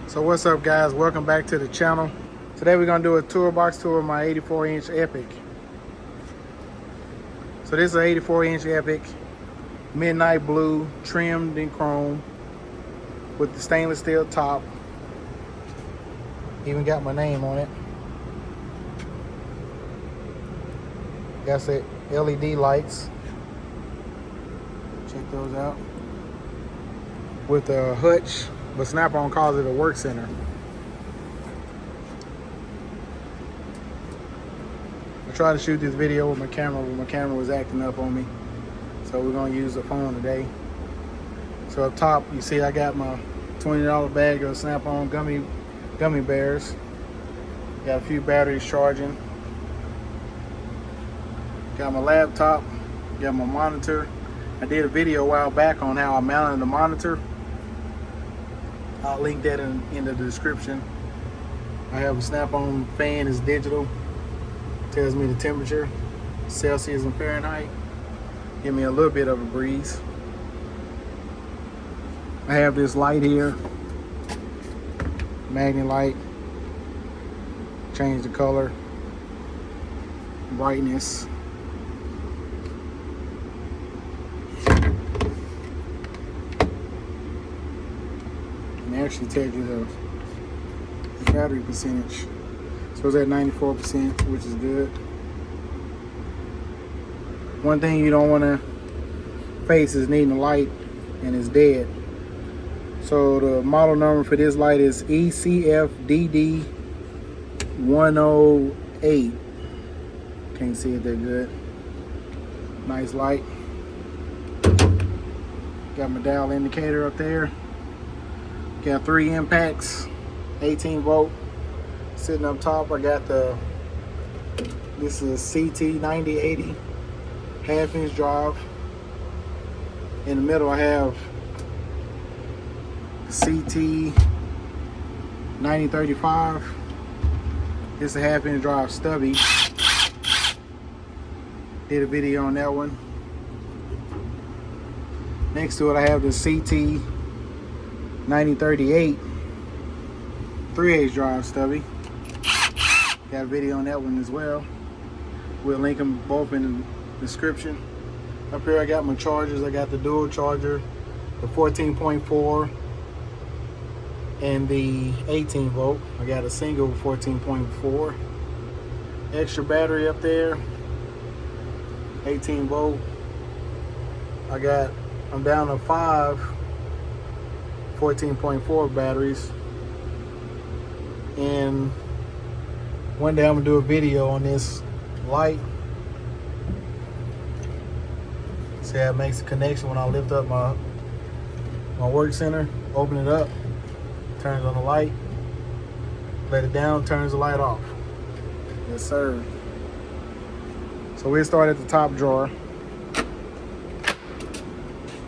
So what's up, guys? Welcome back to the channel. Today we're gonna do a toolbox tour of my 84-inch EPIQ. So this is an 84-inch EPIQ, midnight blue, trimmed in chrome, with the stainless steel top. Even got my name on it. Got the LED lights. Check those out. With a Hutch, but Snap-on calls it a work center. I tried to shoot this video with my camera, but my camera was acting up on me. So we're gonna use the phone today. So up top, you see I got my $20 bag of Snap-on gummy bears. Got a few batteries charging. Got my laptop, got my monitor. I did a video a while back on how I mounted the monitor. I'll link that in the description. I have a Snap-on fan, it's digital. Tells me the temperature, Celsius and Fahrenheit. Give me a little bit of a breeze. I have this light here, magnet light. Change the color, brightness. And it actually tells you the battery percentage. So it's at 94%, which is good. One thing you don't want to face is needing a light and it's dead. So the model number for this light is ECFDD108. Can't see it that good. Nice light. Got my dial indicator up there. Got 3 impacts, 18 volt. Sitting up top, I got this is CT9080 half-inch drive. In the middle, I have CT9035. This is a half-inch drive Stubby. Did a video on that one. Next to it, I have the CT9038 3/8 drive Stubby. Got a video on that one as well. We'll link them both in the description. Up here I got my chargers. I got the dual charger, the 14.4 and the 18 volt. I got a single 14.4. Extra battery up there, 18 volt. I'm down to 5 14.4 batteries. And one day I'm gonna do a video on this light. See how it makes a connection when I lift up my work center, open it up, turns on the light, let it down, turns the light off. Yes, sir. So we'll start at the top drawer.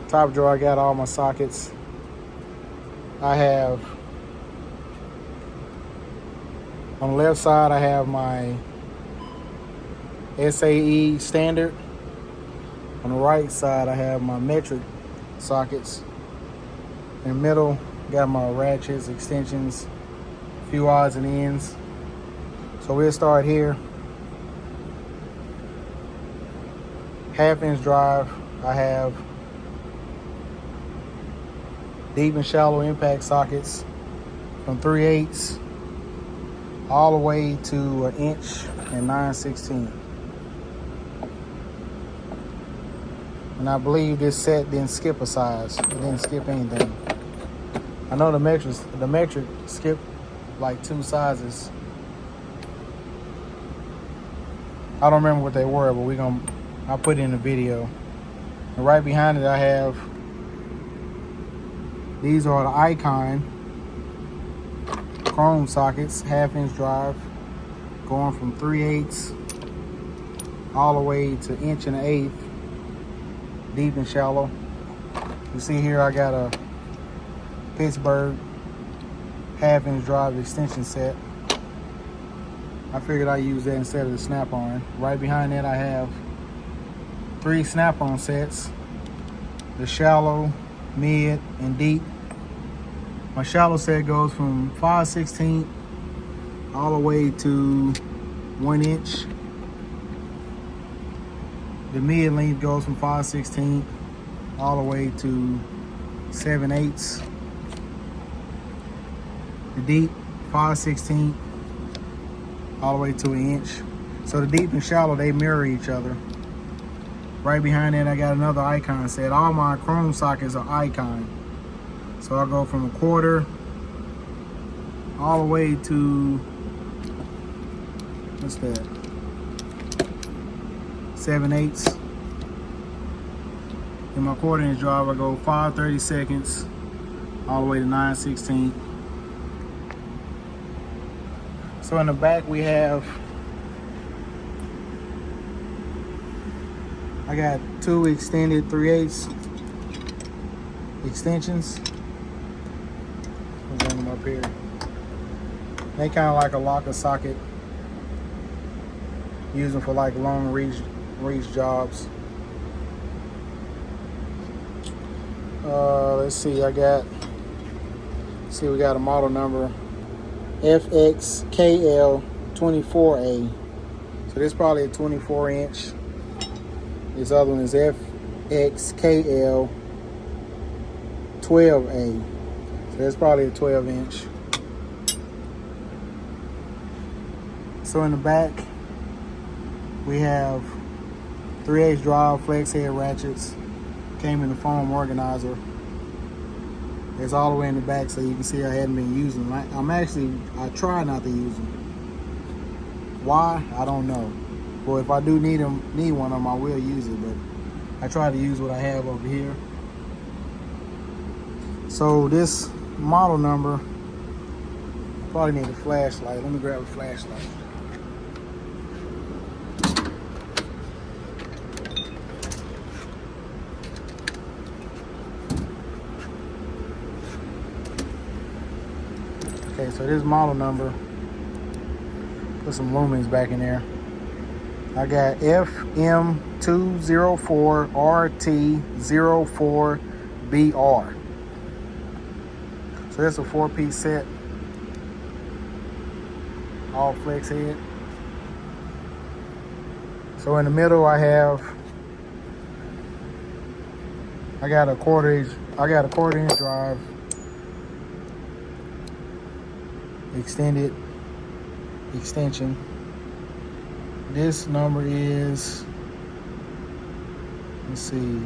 Top drawer, I got all my sockets. I have, on the left side, I have my SAE standard. On the right side, I have my metric sockets. In the middle, got my ratchets, extensions, a few odds and ends. So we'll start here. Half-inch drive, I have deep and shallow impact sockets from 3/8 all the way to 1 inch and 9/16. And I believe this set didn't skip a size. It didn't skip anything. I know the metric skipped like 2 sizes. I don't remember what they were, but I'll put it in the video. And right behind it, I have, these are the Icon chrome sockets, half-inch drive, going from 3/8 all the way to 1 inch and 1/8, deep and shallow. You see here I got a Pittsburgh half-inch drive extension set. I figured I'd use that instead of the Snap-on. Right behind that I have 3 Snap-on sets, the shallow, mid, and deep. My shallow set goes from 5/16 all the way to 1 inch. The mid length goes from 5/16 all the way to 7/8. The deep 5/16 all the way to 1 inch. So the deep and shallow, they mirror each other. Right behind that, I got another icon set. All my chrome sockets are icon. So I go from 1/4 all the way to, what's that? 7/8. In my 1/4 inch drive, I go 5/32 all the way to 9/16. So in the back we have, I got 2 extended 3/8 extensions. I'll bring them up here. They kind of like a locker socket. Use them for like long reach jobs. Let's see, we got a model number FXKL24A. So this is probably a 24 inch. This other one is FXKL12A. So that's probably a 12 inch. So in the back, we have 3/8 drive flex head ratchets. Came in the foam organizer. It's all the way in the back, so you can see I hadn't been using them. I try not to use them. Why? I don't know. Well, if I do need one of them, I will use it, but I try to use what I have over here. So this model number, probably need a flashlight. Let me grab a flashlight. Okay, so this model number, put some lumens back in there. I got FM204RT04BR. So that's a 4-piece set, all flex head. So in the middle I got a 1/4 inch drive, extended extension. This number is, let's see,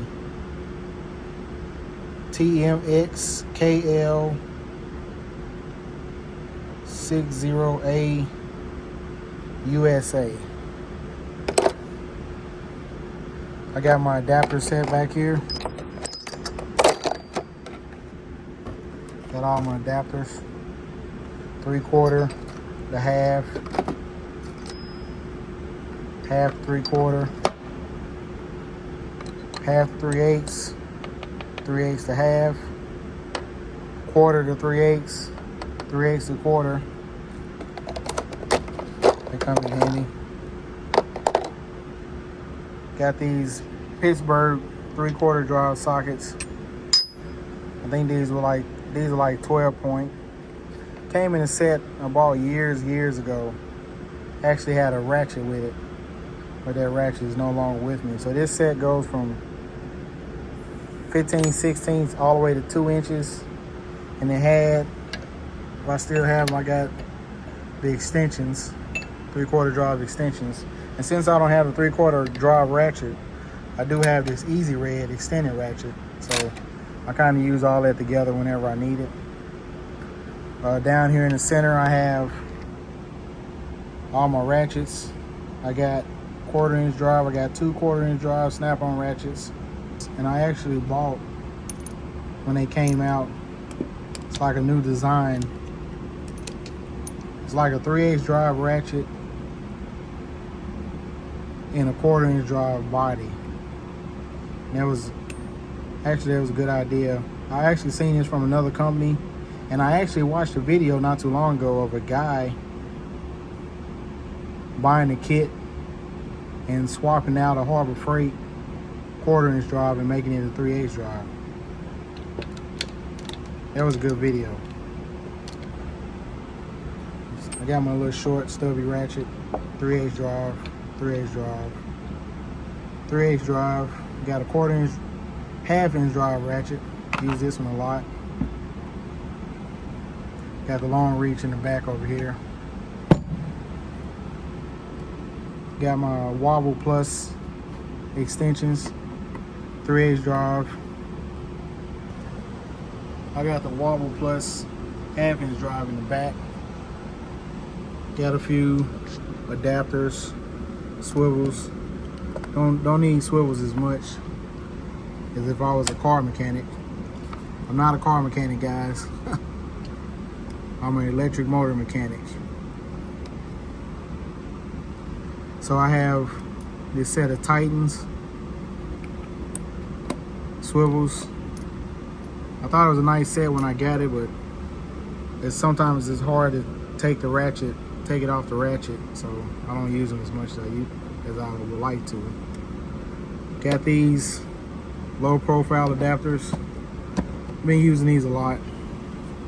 TMXKL60A USA. I got my adapter set back here. Got all my adapters. 3/4, the half, 3/4, half 3/8, 3/8 to half, 1/4 to 3/8, 3/8 to 1/4. They come in handy. Got these Pittsburgh 3/4 drive sockets. I think these are like 12 point. Came in a set I bought years ago. Actually had a ratchet with it, but that ratchet is no longer with me. So this set goes from 15/16 all the way to 2 inches. And it had, if I still have them, I got the extensions, 3/4 drive extensions. And since I don't have a 3/4 drive ratchet, I do have this Easy Red extended ratchet. So I kind of use all that together whenever I need it. Down here in the center, I have all my ratchets. I got 1/4 inch drive. I got 2 1/4 inch drive snap-on ratchets. And I actually bought, when they came out, it's like a new design. It's like a 3/8 drive ratchet in a 1/4 inch drive body. And that was a good idea. I actually seen this from another company. And I actually watched a video not too long ago of a guy buying a kit and swapping out a Harbor Freight 1/4 inch drive and making it a 3/8 drive. That was a good video. I got my little short stubby ratchet, 3/8 drive, 3/8 drive, 3/8 drive. Got a 1/4 inch, 1/2 inch drive ratchet. Use this one a lot. Got the long reach in the back over here. Got my Wobble Plus extensions, 3/8 drive. I got the Wobble Plus 1/2 inch drive in the back. Got a few adapters, swivels. Don't need swivels as much as if I was a car mechanic. I'm not a car mechanic, guys. I'm an electric motor mechanic. So I have this set of Titans swivels. I thought it was a nice set when I got it, but sometimes it's hard to take it off the ratchet, so I don't use them as much as I would like to. Got these low profile adapters. Been using these a lot.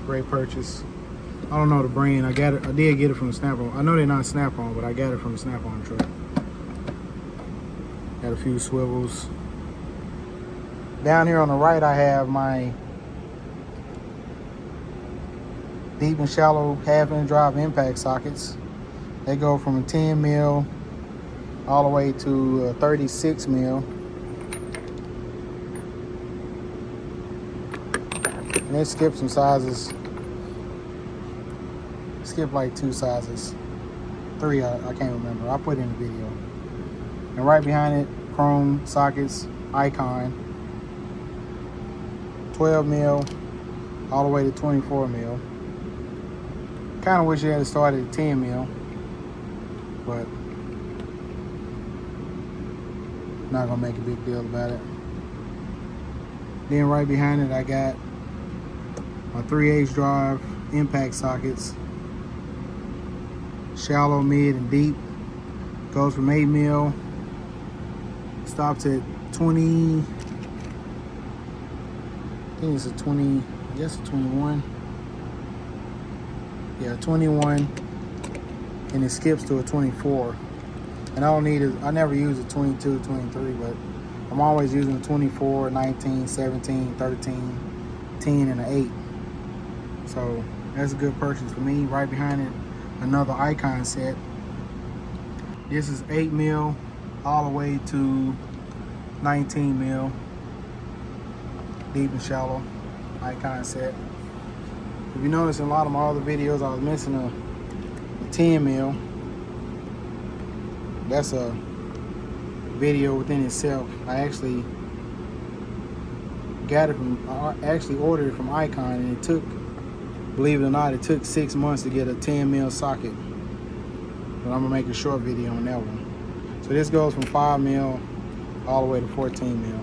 Great purchase. I don't know the brand. I did get it from the Snap-on. I know they're not Snap-on, but I got it from the Snap-on truck. Got a few swivels. Down here on the right, I have my deep and shallow 1/2 inch drive impact sockets. They go from a 10 mil all the way to a 36 mil. And they skip some sizes. Skip like 2 sizes. 3, I can't remember. I'll put it in the video. And right behind it, chrome sockets, Icon. 12 mil all the way to 24 mil. Kind of wish you had started at 10 mil, but not gonna make a big deal about it. Then right behind it, I got my 3/8 drive impact sockets, shallow, mid, and deep. Goes from 8 mil, stops at 20. I think it's a 20. I guess a 21. Yeah, 21, and it skips to a 24. And I never use a 22, 23, but I'm always using a 24, 19, 17, 13, 10, and an 8. So that's a good purchase for me. Right behind it, another Icon set. This is 8 mil all the way to 19 mil, deep and shallow Icon set. If you notice in a lot of my other videos, I was missing a 10 mil. That's a video within itself. I actually ordered it from Icon, and it took, believe it or not, it took 6 months to get a 10 mil socket. But I'm gonna make a short video on that one. So this goes from 5 mil all the way to 14 mil.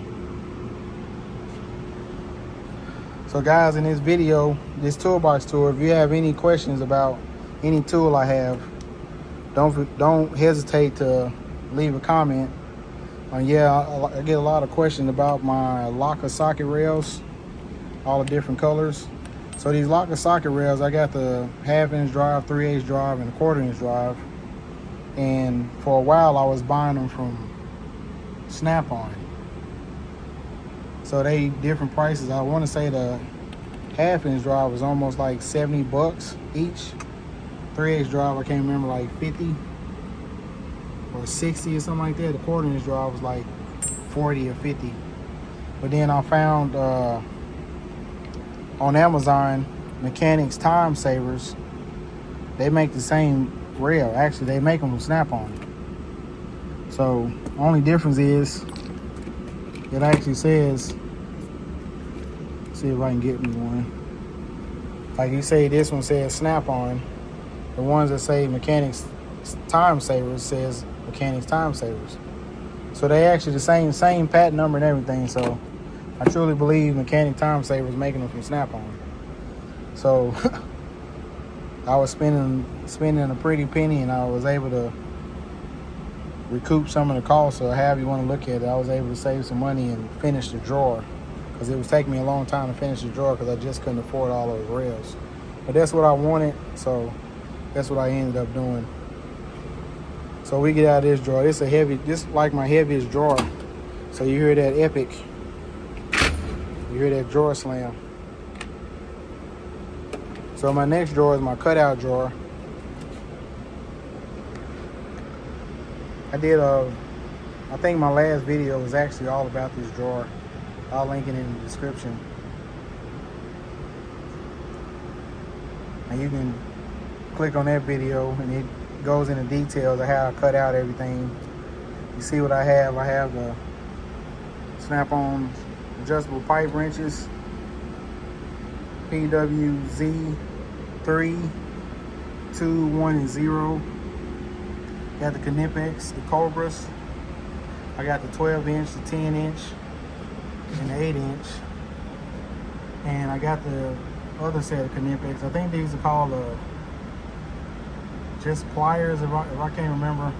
So guys, in this video, this toolbox tour, if you have any questions about any tool I have, don't hesitate to leave a comment. Yeah, I get a lot of questions about my locker socket rails, all the different colors. So these locker socket rails, I got the 1/2 inch drive, 3/8 drive, and a 1/4 inch drive. And for a while, I was buying them from Snap-on. So they different prices. I want to say the 1/2 inch drive was almost like 70 bucks each. 3/8 drive, I can't remember, like 50 or 60 or something like that. The 1/4 inch drive was like 40 or 50. But then I found on Amazon, Mechanics Time Savers. They make the same rail. Actually, they make them from Snap-on. So only difference is it actually says, see if I can get me one. Like you say, this one says Snap-on. The ones that say Mechanics Time Savers says Mechanics Time Savers. So they actually the same patent number and everything. So I truly believe Mechanic Time Savers making them from Snap-on. So I was spending a pretty penny, and I was able to recoup some of the costs, or however you want to look at it. I was able to save some money and finish the drawer, because it was taking me a long time to finish the drawer because I just couldn't afford all those rails. But that's what I wanted, so that's what I ended up doing. So we get out of this drawer. This is like my heaviest drawer. So you hear that epic. You hear that drawer slam. So my next drawer is my cutout drawer. I think my last video was actually all about this drawer. I'll link it in the description. And you can click on that video and it goes into details of how I cut out everything. You see what I have? I have the snap-on adjustable pipe wrenches, PWZ 3, 2, 1, and 0. Got the Knipex, the Cobras. I got the 12-inch, the 10-inch, and the 8-inch. And I got the other set of Knipex. I think these are called just pliers. If I can't remember,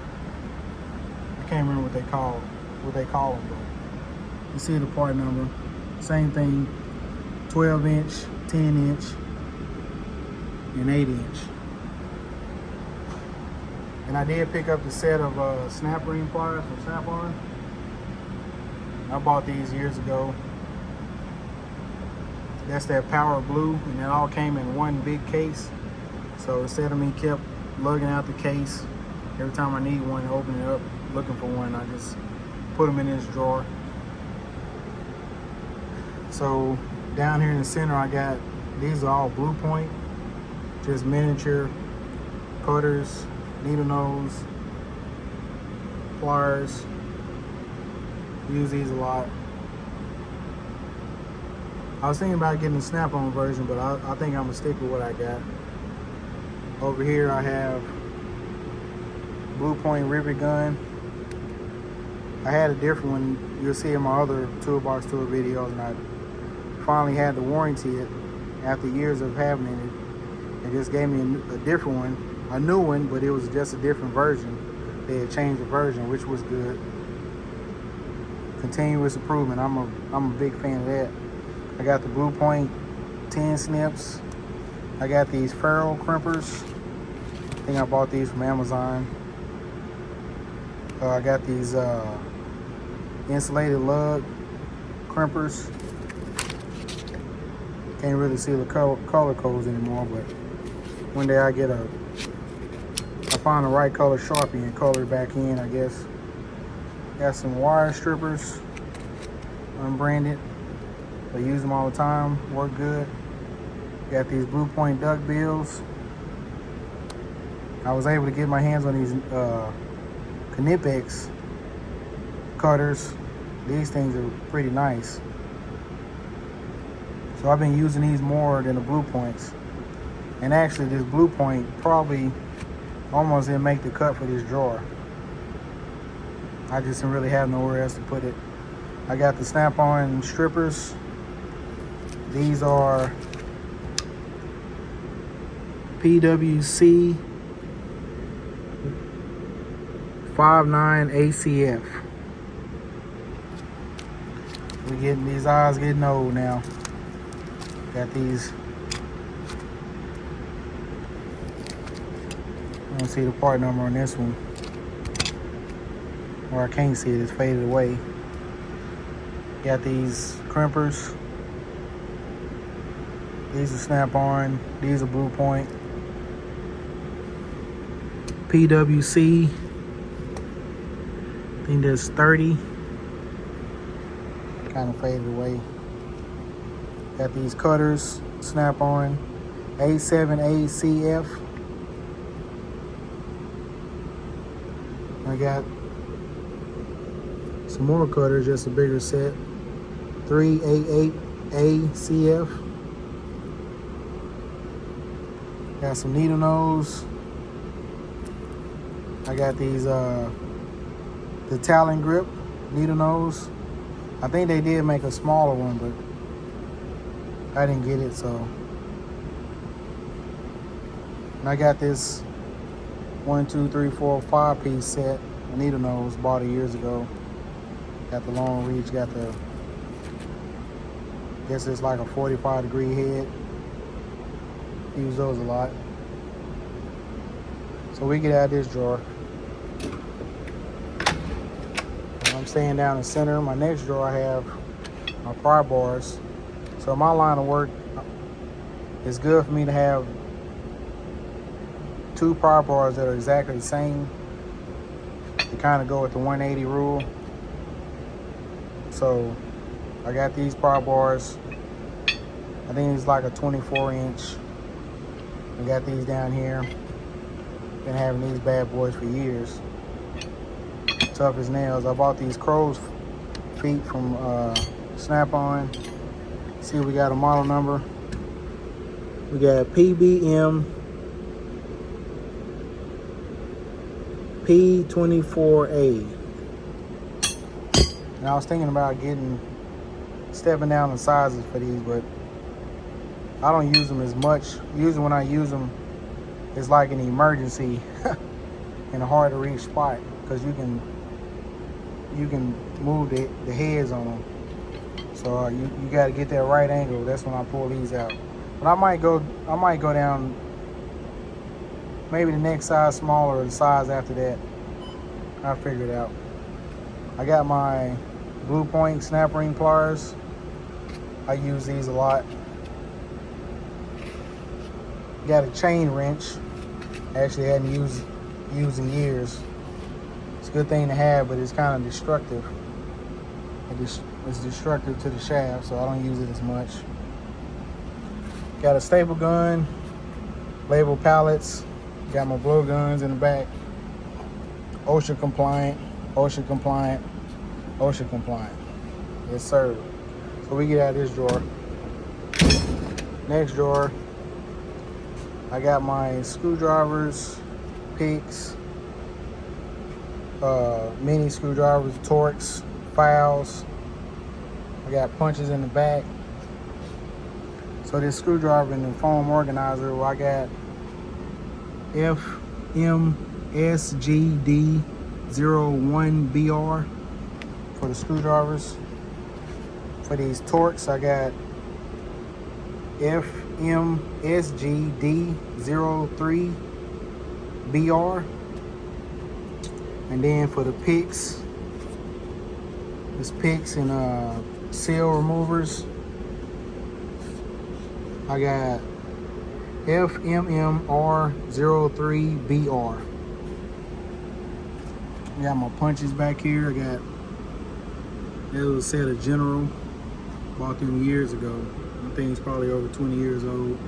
what they call them. But you see the part number. Same thing. 12-inch, 10-inch, and 8-inch. And I did pick up the set of snap ring pliers from Snap-on. I bought these years ago. That's that power blue, and it all came in one big case. So instead of me kept lugging out the case every time I need one, open it up looking for one, I just put them in this drawer. So down here in the center, I got, these are all Blue Point, just miniature cutters, needle nose, pliers. Use these a lot. I was thinking about getting the Snap-on version, but I think I'm gonna stick with what I got. Over here I have Blue Point rivet gun. I had a different one, you'll see in my other Toolbox tour videos, and I finally had to warranty it after years of having it. It just gave me a different one, a new one, but it was just a different version. They had changed the version, which was good. Continuous improvement, I'm a big fan of that. I got the Blue Point 10 snips. I got these ferrule crimpers. I think I bought these from Amazon. I got these insulated lug crimpers. Can't really see the color codes anymore, but one day I find the right color Sharpie and color it back in, I guess. Got some wire strippers, unbranded. I use them all the time, work good. Got these Blue Point duck bills. I was able to get my hands on these Knipex cutters. These things are pretty nice. So I've been using these more than the Blue Points. And actually this Blue Point probably almost didn't make the cut for this drawer. I just didn't really have nowhere else to put it. I got the Snap-on strippers. These are PWC 59 ACF. We're getting these eyes getting old now. Got these. I don't see the part number on this one. Or I can't see it, it's faded away. Got these crimpers. These are Snap-on. These are Blue Point. PWC. I think that's 30. Kind of faded away. Got these cutters. Snap-on. A7ACF. I got some more cutters, just a bigger set. 388ACF. Got some needle nose. I got these the Talon grip needle nose. I think they did make a smaller one, but I didn't get it, so. And I got this 1, 2, 3, 4, 5-piece set needle nose, bought it years ago. Got the long reach, got the, I guess it's like a 45-degree head. Use those a lot. So we get out of this drawer. And I'm staying down the center. My next drawer I have my pry bars. So my line of work, it's good for me to have two pry bars that are exactly the same. To kind of go with the 180 rule. So I got these pry bars. I think it's like a 24-inch. I got these down here. Been having these bad boys for years. Tough as nails. I bought these crow's feet from Snap-on. See, we got a model number. We got PBM P24A. And I was thinking about stepping down the sizes for these, but I don't use them as much. Usually when I use them, it's like an emergency in a hard to reach spot, because you can move the heads on them. So you got to get that right angle. That's when I pull these out. But I might go down maybe the next size smaller or the size after that. I'll figure it out. I got my Blue Point snap ring pliers. I use these a lot. Got a chain wrench. Actually hadn't used in years. It's a good thing to have, but it's kind of destructive. It's destructive to the shaft, so I don't use it as much. Got a staple gun, label pallets. Got my blow guns in the back. OSHA compliant, OSHA compliant, OSHA compliant. Yes, sir. So we get out of this drawer. Next drawer, I got my screwdrivers, picks, mini screwdrivers, Torx, files. I got punches in the back. So this screwdriver and the foam organizer, well, I got FMSGD01BR for the screwdrivers. For these Torx, I got FMSGD03BR. And then for the picks, it's picks and seal removers. I got FMMR03BR. Got my punches back here. I got, it was a set of General. Bought them years ago. I think it's probably over 20 years old.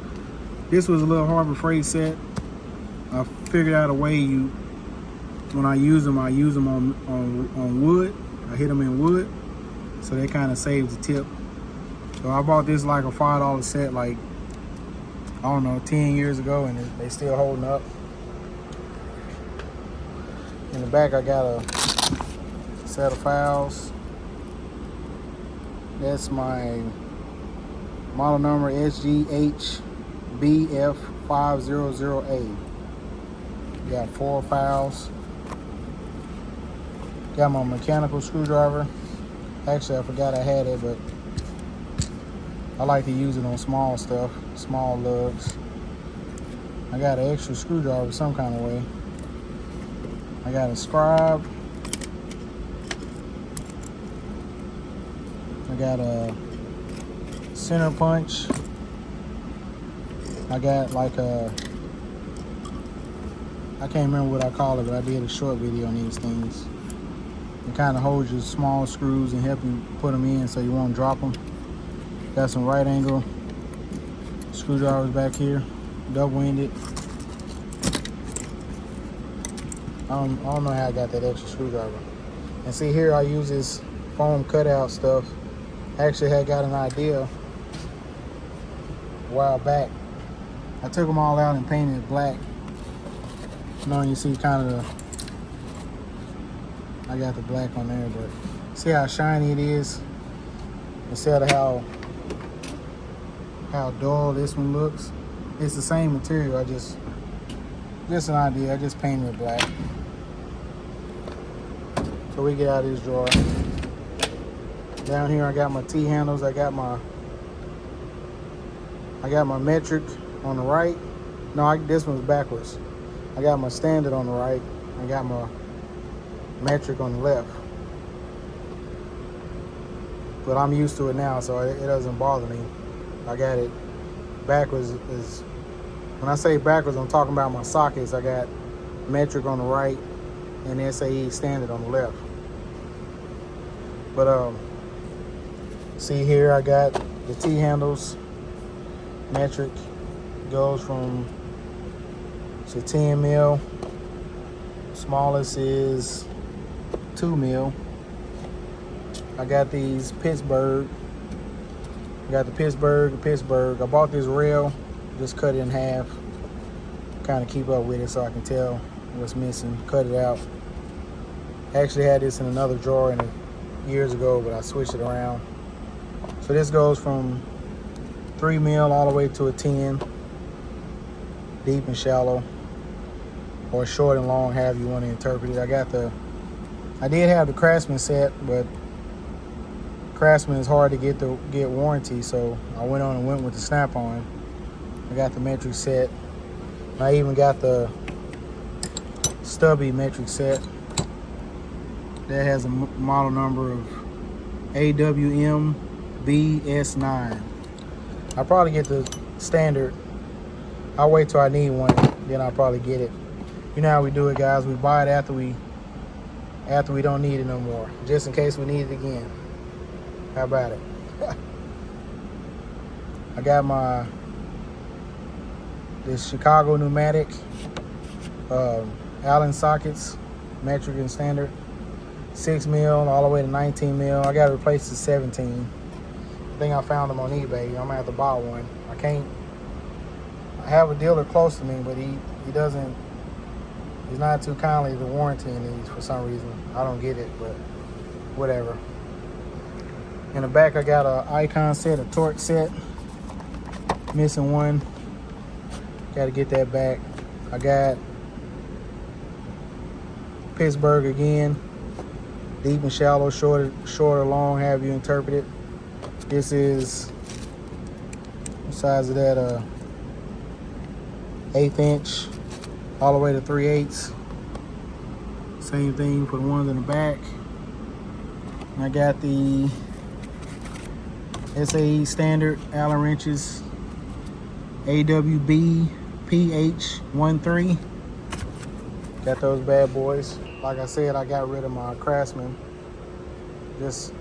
This was a little Harbor Freight set. I figured out a way when I use them on wood. I hit them in wood, so that kind of saves the tip. So I bought this like a $5 set, like, I don't know, 10 years ago, and they still holding up. In the back, I got a set of files. That's my model number SGHBF500A. Got 4 files. Got my mechanical screwdriver. Actually, I forgot I had it, but I like to use it on small stuff, small lugs. I got an extra screwdriver some kind of way. I got a scribe. I got a center punch. I got like a, I can't remember what I call it, but I did a short video on these things. It kind of holds your small screws and help you put them in so you won't drop them. Got some right angle screwdrivers back here, double-ended. I don't know how I got that extra screwdriver. And see here, I use this foam cutout stuff. I actually had got an idea a while back. I took them all out and painted it black. You know, you see kind of I got the black on there, but see how shiny it is instead of how dull this one looks. It's the same material. Just an idea. I just painted it black. So we get out of this drawer. Down here I got my T-handles. I got my metric on the right. No, this one's backwards. I got my standard on the right. I got my metric on the left. But I'm used to it now, so it doesn't bother me. I got it backwards. When I say backwards, I'm talking about my sockets. I got metric on the right and SAE standard on the left. But see here, I got the T handles. Metric goes from to 10 mil. Smallest is 2 mil. I got these Pittsburgh. I got the Pittsburgh. I bought this rail, just cut it in half. Kind of keep up with it so I can tell what's missing. Cut it out. I actually had this in another drawer years ago, but I switched it around. So this goes from 3 mil all the way to a 10. Deep and shallow, or short and long, however you want to interpret it. I did have the Craftsman set, but Craftsman is hard to get warranty, so I went with the Snap-on. I got the metric set. I even got the Stubby metric set that has a model number of AWM-BS9. I'll probably get the standard. I'll wait till I need one, then I'll probably get it. You know how we do it, guys. We buy it after we don't need it no more, just in case we need it again. How about it? I got this Chicago pneumatic Allen sockets, metric and standard, 6 mil all the way to 19 mil. I got to replace the 17. I think I found them on eBay. I'm gonna have to buy one. I have a dealer close to me, but he's not too kindly to warranty in these for some reason. I don't get it, but whatever. In the back, I got a Icon set, a torque set. Missing one. Got to get that back. I got Pittsburgh again. Deep and shallow, short or long, however you interpret it. This is, what size is that? 1/8 inch, all the way to 3/8. Same thing for the ones in the back. And I got the SAE standard Allen wrenches, AWB PH13. Got those bad boys. Like I said, I got rid of my Craftsman. Just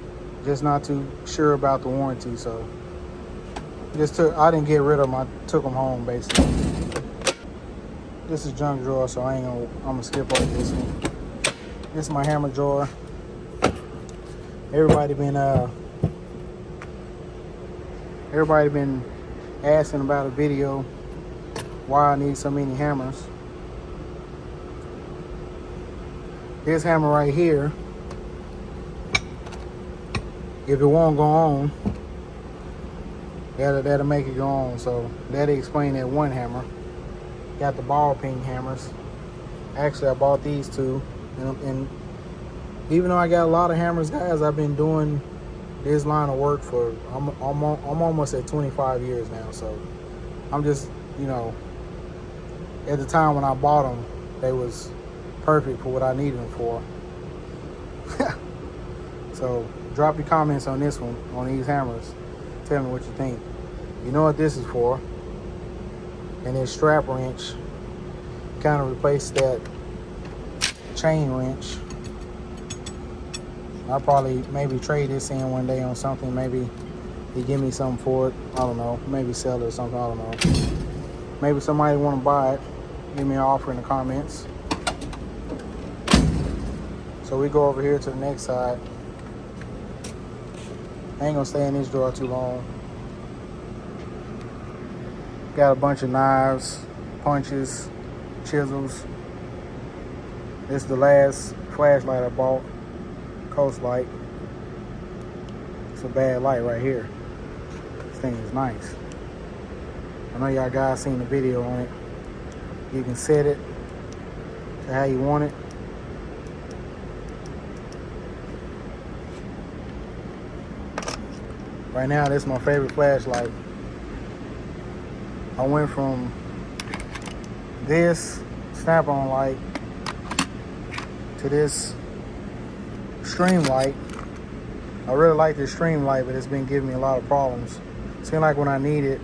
not too sure about the warranty, so I didn't get rid of them. I took them home basically. This is junk drawer, so I'm gonna skip over this one. This is my hammer drawer. Everybody been asking about a video why I need so many hammers. This hammer right here, if it won't go on, that'll make it go on. So that'll explain that one hammer. Got the ball peen hammers. Actually, I bought these two, and even though I got a lot of hammers, guys, I've been doing this line of work for I'm almost at 25 years now. So I'm just, at the time when I bought them, they was perfect for what I needed them for. So drop your comments on this one, on these hammers. Tell me what you think. You know what this is for. And this strap wrench kind of replaced that chain wrench. I'll probably maybe trade this in one day on something. Maybe they give me something for it. I don't know. Maybe sell it or something. I don't know. Maybe somebody want to buy it. Give me an offer in the comments. So we go over here to the next side. I ain't gonna stay in this drawer too long. Got a bunch of knives, punches, chisels. This is the last flashlight I bought, Coast Light. It's a bad light right here. This thing is nice. I know y'all guys seen the video on it. You can set it to how you want it. Right now, this is my favorite flashlight. I went from this snap-on light to this stream light. I really like this stream light, but it's been giving me a lot of problems. Seems like when I need it,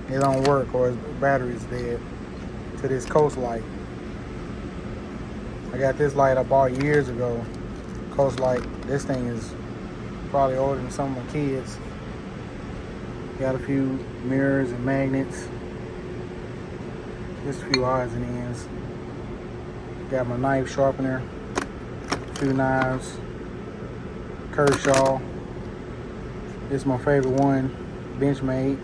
it don't work, or its battery's dead. To this coast light. I got this light I bought years ago. Coast light. This thing is probably older than some of my kids. Got a few mirrors and magnets. Just a few odds and ends. Got my knife sharpener. A few knives. Kershaw. This is my favorite one. Benchmade.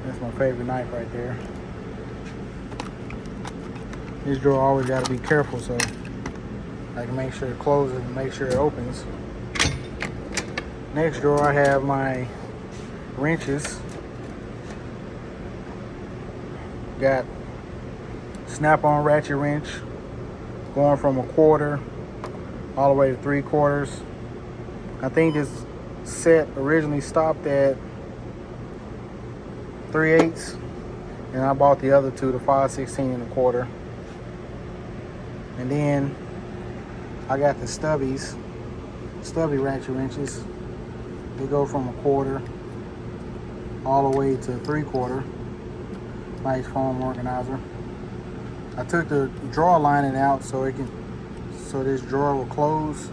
That's my favorite knife right there. This drawer always got to be careful so I can make sure it closes and make sure it opens. Next drawer I have my wrenches. Got snap-on ratchet wrench going from 1/4 all the way to 3/4. I think this set originally stopped at 3/8, and I bought the other two, the 5/16 1/4. And then I got the stubby ratchet wrenches. They go from 1/4 all the way to 3/4. Nice foam organizer. I took the drawer lining out so this drawer will close.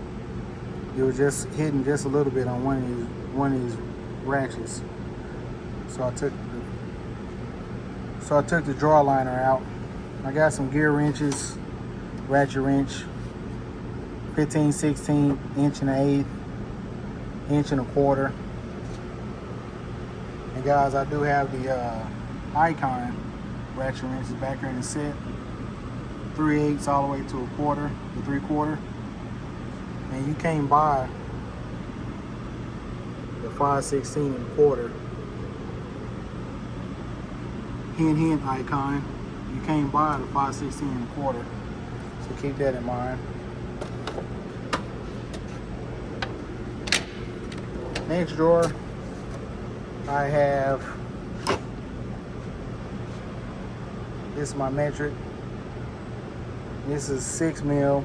It was just hidden just a little bit on one of these ratchets. So I took the drawer liner out. I got some gear wrenches, ratchet wrench, 15/16, 1/8, 1/4. And guys, I do have the Icon ratchet wrenches back here in the set. 3/8 all the way to 1/4 to 3/4. And you can't buy the 5/16 1/4. Hint, Icon. You can't buy the 5/16 1/4. So keep that in mind. Next drawer, I have, this is my metric. This is 6 mil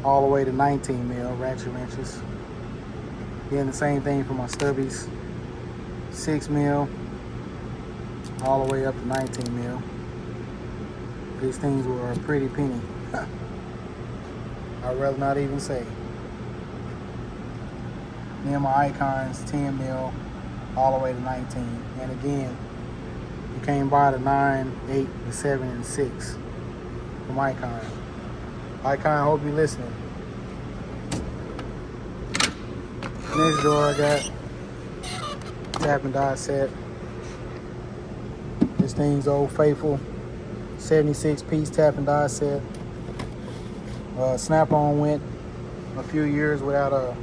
all the way to 19 mil ratchet wrenches. Then the same thing for my stubbies. 6 mil all the way up to 19 mil. These things were a pretty penny. I'd rather not even say. Then my Icons, 10 mil all the way to 19. And again, you can't buy the 9, 8, the 7, and 6 from Icon. Icon, hope you're listening. Next drawer I got tap and die set. This thing's Old Faithful 76 piece tap and die set. Snap-on went a few years without a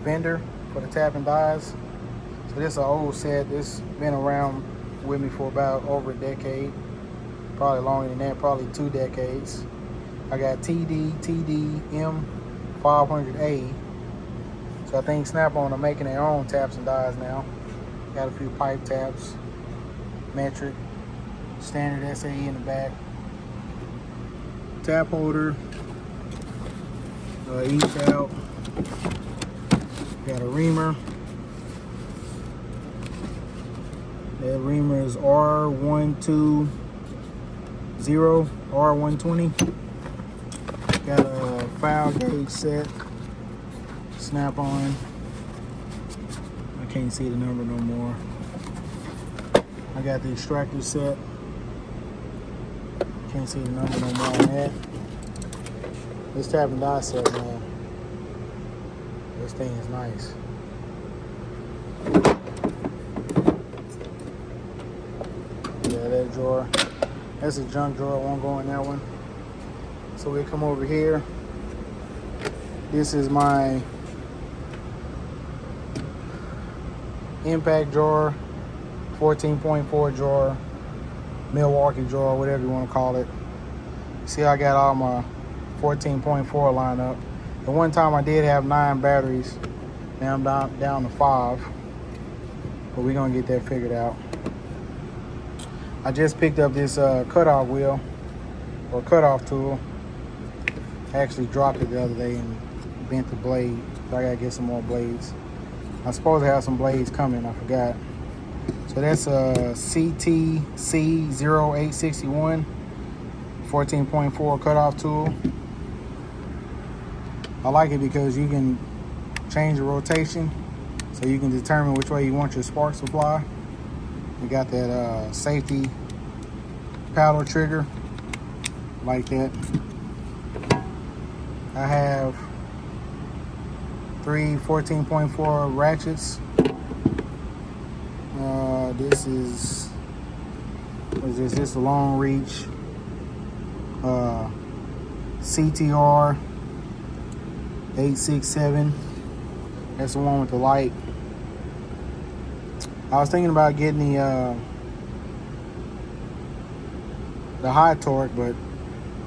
vendor for the tap and dies. So this is an old set. This been around with me for about over a decade. Probably longer than that, probably 2 decades. I got TD, M500A. So I think Snap-on are making their own taps and dies now. Got a few pipe taps, metric, standard SAE in the back. Tap holder, each out. Got a reamer. That reamer is R120, R120. Got a file gauge set, Snap-on. I can't see the number no more. I got the extractor set. Can't see the number no more on that. This tap and die set, man. This thing is nice. Yeah, that drawer. That's a junk drawer. I won't go in that one. So we come over here. This is my impact drawer, 14.4 drawer, Milwaukee drawer, whatever you want to call it. See, I got all my 14.4 lined up. The one time I did have 9 batteries. Now I'm down to 5. but we're gonna get that figured out. I just picked up this cutoff wheel or cutoff tool. I actually dropped it the other day and bent the blade, so I gotta get some more blades. I'm supposed to have some blades coming, I forgot. So that's a CT9038 14.4 cutoff tool. I like it because you can change the rotation, so you can determine which way you want your spark supply. You got that safety paddle trigger, like that. I have 3 14.4 ratchets. This is, what is this? This is a long reach CTR867. That's the one with the light. I was thinking about getting the high torque, but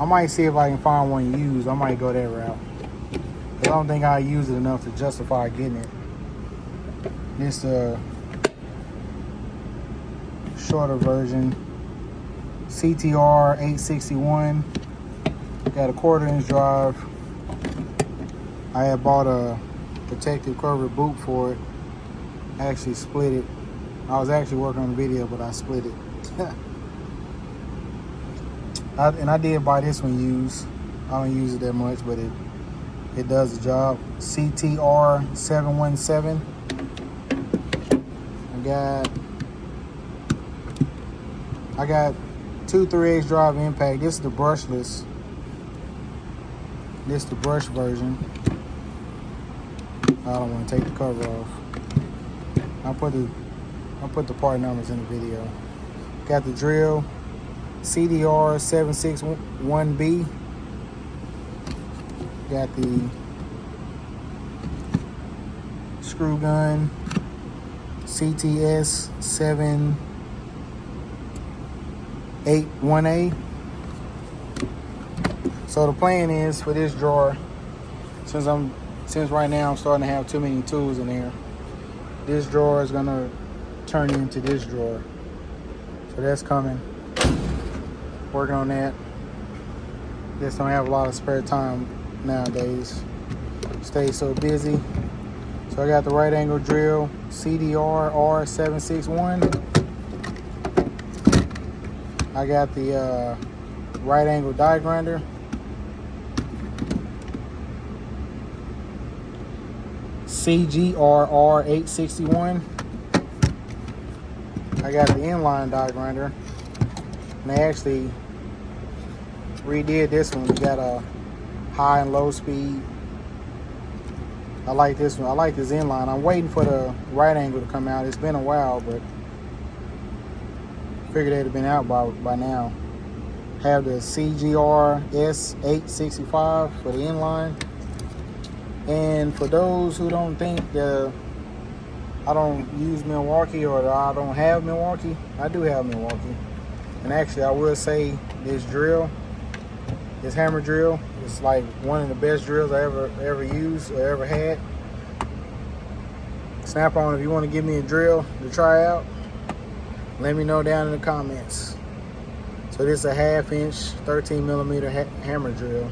I might see if I can find one used. I might go that route. I don't think I use it enough to justify getting it. This shorter version, CTR861. Got a 1/4-inch drive. I had bought a protective cover boot for it. I actually split it. I was actually working on the video, but I split it. And I did buy this one used. I don't use it that much, but it does the job. CTR717. I got 2 3/8 drive impact. This is the brushless. This is the brush version. I don't want to take the cover off. I'll put the part numbers in the video. Got the drill, CDR761B. Got the screw gun, CTS781A. So the plan is for this drawer, since right now I'm starting to have too many tools in there, this drawer is gonna turn into this drawer. So that's coming. Working on that. Just don't have a lot of spare time nowadays. Stay so busy. So I got the right angle drill, CDR761. I got the right angle die grinder. CGRR861. I got the inline die grinder, and I actually redid this one. We got a high and low speed. I like this one. I like this inline. I'm waiting for the right angle to come out. It's been a while, but figured it'd have been out by now. Have the CGRS865 for the inline. And for those who don't think that I don't use Milwaukee or that I don't have Milwaukee, I do have Milwaukee. And actually, I will say this drill, this hammer drill, is like one of the best drills I ever used or ever had. Snap-on, if you want to give me a drill to try out, let me know down in the comments. So this is a 1/2 inch, 13 millimeter hammer drill.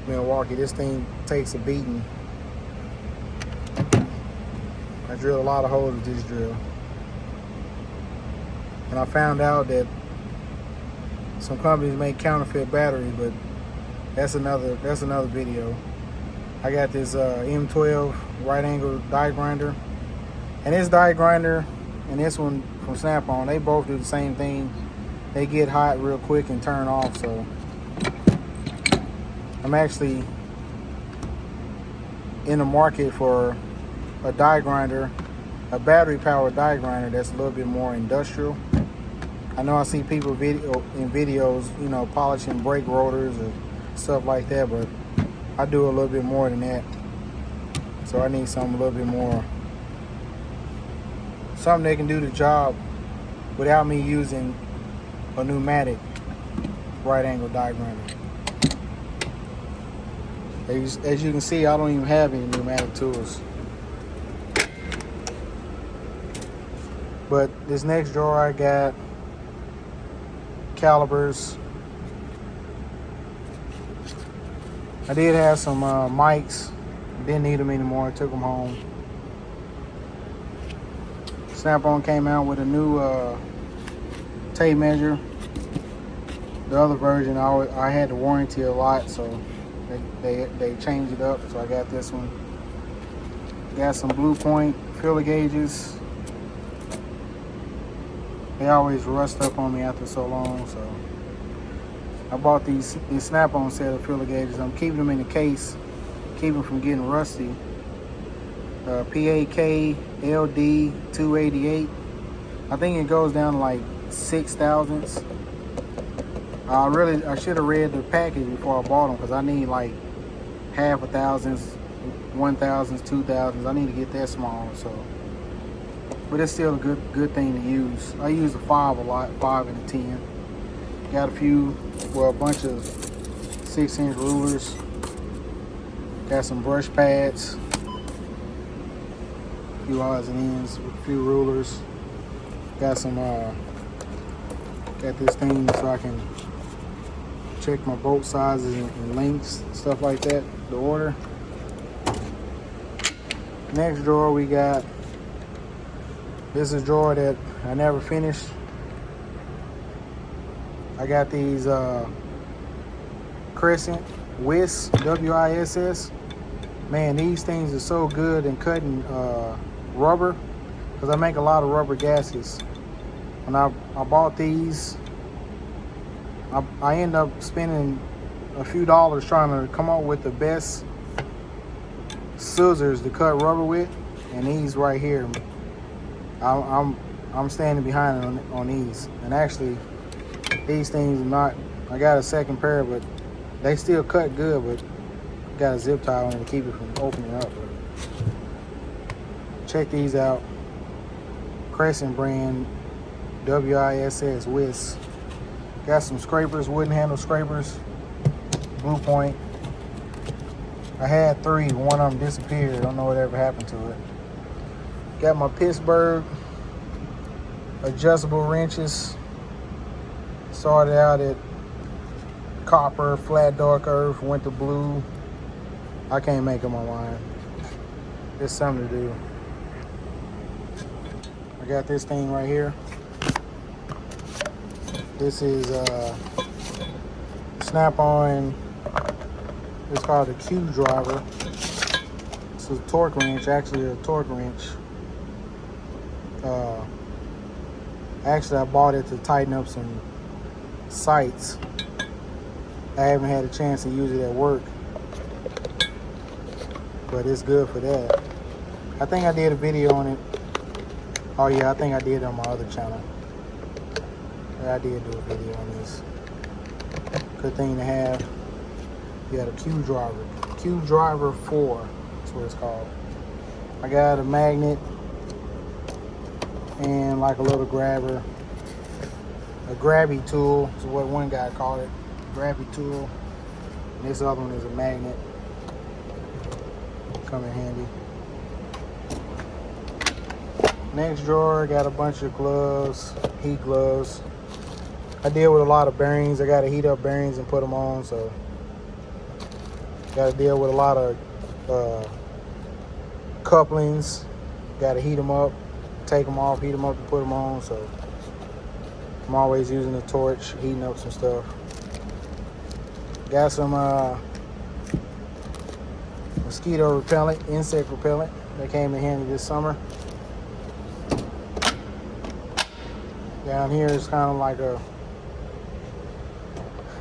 Milwaukee. This thing takes a beating. I drilled a lot of holes with this drill, and I found out that some companies make counterfeit batteries, but that's another video. I got this M12 right angle die grinder, and this die grinder and this one from Snap-on, they both do the same thing. They get hot real quick and turn off. So I'm actually in the market for a die grinder, a battery powered die grinder that's a little bit more industrial. I know I see people in videos, you know, polishing brake rotors or stuff like that, but I do a little bit more than that. So I need something a little bit more, something that can do the job without me using a pneumatic right angle die grinder. As you can see, I don't even have any pneumatic tools. But this next drawer I got calibers. I did have some mics. Didn't need them anymore. I took them home. Snap-on came out with a new tape measure. The other version, I had the warranty a lot, so they changed it up. So I got this one. Got some Blue Point filler gauges. They always rust up on me after so long, so I bought these Snap-on set of filler gauges. I'm keeping them in the case, keep them from getting rusty. PAK LD 288. I think it goes down to like 6 thousandths. I should have read the package before I bought them, because I need like half a thousandths, 1 thousandths, 2 thousandths. I need to get that small. So, but it's still a good thing to use. I use a 5 a lot, 5 and a 10. Got a bunch of 6-inch rulers. Got some brush pads, a few odds and ends, a few rulers. Got some got this thing so I can check my bolt sizes and lengths, stuff like that, the order. Next drawer we got, this is a drawer that I never finished. I got these Crescent Wiss, W-I-S-S. Man, these things are so good in cutting rubber, because I make a lot of rubber gaskets. When I bought these, I end up spending a few dollars trying to come up with the best scissors to cut rubber with, and these right here, I'm standing behind on these. And actually, these things are not, I got a second pair, but they still cut good, but got a zip tie on it to keep it from opening up. Check these out. Crescent brand, W-I-S-S, Wiss. Got some scrapers, wooden handle scrapers, Blue Point. I had 3, one of them disappeared. I don't know what ever happened to it. Got my Pittsburgh adjustable wrenches. Started out at copper, flat dark earth, went to blue. I can't make up my mind. There's something to do. I got this thing right here. This is Snap-on. It's called a Q driver. It's a torque wrench, actually a torque wrench. Actually, I bought it to tighten up some sights. I haven't had a chance to use it at work, but it's good for that. I think I did a video on it. Oh yeah, I think I did it on my other channel. Yeah, I did do a video on this. Good thing to have. You got a Q driver. Q driver 4, that's what it's called. I got a magnet and like a little grabber. A grabby tool is what one guy called it. Grabby tool. And this other one is a magnet. Come in handy. Next drawer, got a bunch of gloves, heat gloves. I deal with a lot of bearings. I got to heat up bearings and put them on, so got to deal with a lot of couplings. Got to heat them up, take them off, heat them up, and put them on. So I'm always using a torch, heating up some stuff. Got some mosquito repellent, insect repellent that came in handy this summer. Down here is kind of like a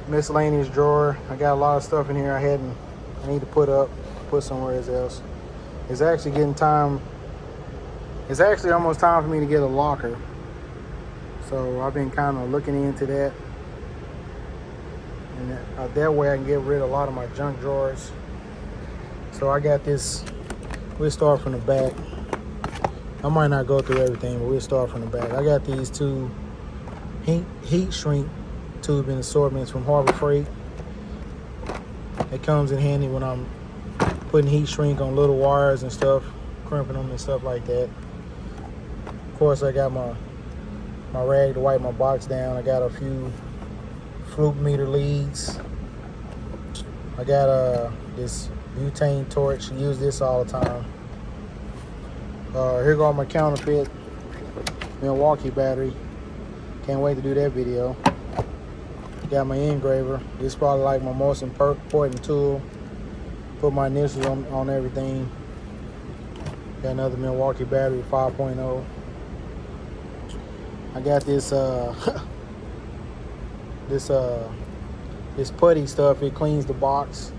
miscellaneous drawer. I got a lot of stuff in here I need to put somewhere else. It's actually getting time. It's actually almost time for me to get a locker. So I've been kind of looking into that. And that way I can get rid of a lot of my junk drawers. So I got this, we'll start from the back. I might not go through everything, but we'll start from the back. I got these 2 heat shrink tubing assortments from Harbor Freight. It comes in handy when I'm putting heat shrink on little wires and stuff, crimping them and stuff like that. Of course, I got my rag to wipe my box down. I got a few fluke meter leads. I got this butane torch. I use this all the time. Here go my counterfeit Milwaukee battery. Can't wait to do that video. Got my engraver. This is probably like my most important tool. Put my initials on everything. Got another Milwaukee battery, 5.0. I got this this putty stuff. It cleans the box.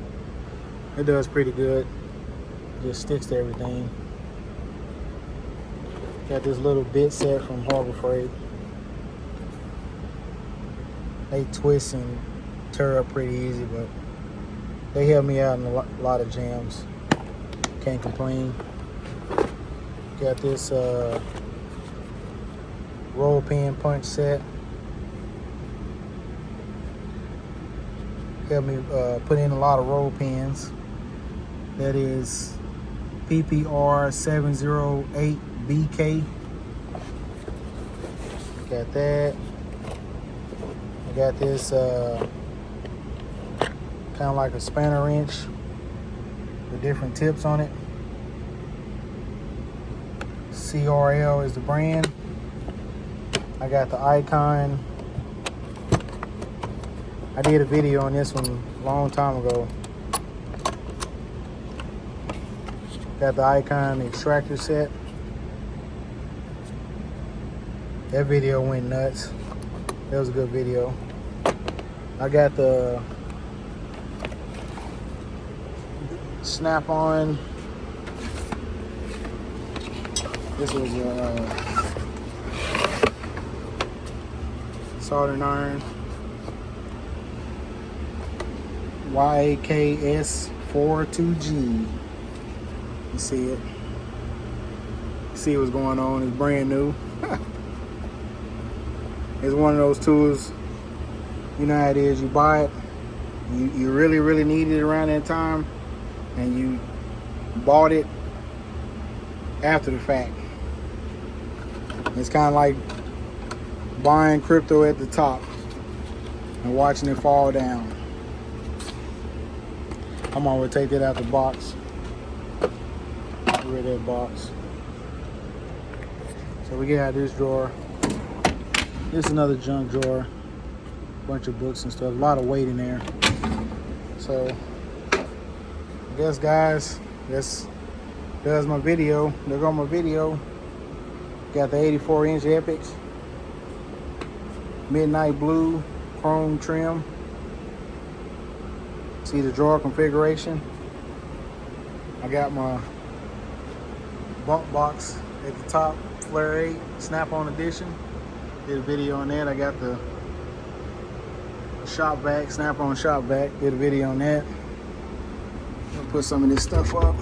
It does pretty good. Just sticks to everything. Got this little bit set from Harbor Freight. They twist and tear up pretty easy, but they help me out in a lot of jams. Can't complain. Got this roll pin punch set. Help me put in a lot of roll pins. That is PPR 708BK. Got that. I got this kind of like a spanner wrench with different tips on it. CRL is the brand. I got the Icon. I did a video on this one a long time ago. Got the Icon extractor set. That video went nuts. That was a good video. I got the snap-on. This was a soldering iron. YAKS42G. You see it. You see what's going on. It's brand new. It's one of those tools, you know how it is. You buy it, you really need it around that time, and you bought it after the fact. It's kind of like buying crypto at the top and watching it fall down. I'm gonna take that out the box. Get rid of that box. So we get out this drawer. This is another junk drawer. Bunch of books and stuff. A lot of weight in there. So I guess, guys, this does my video. There go my video. Got the 84-inch EPIQ. Midnight blue chrome trim. See the drawer configuration. I got my bump box at the top, Flare 8 snap-on edition. Did a video on that. I got the shop vac, snap-on shop vac. Did a video on that. I'll put some of this stuff up.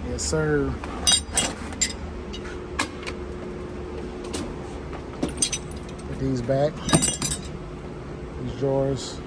Yes, sir. Put these back. These drawers.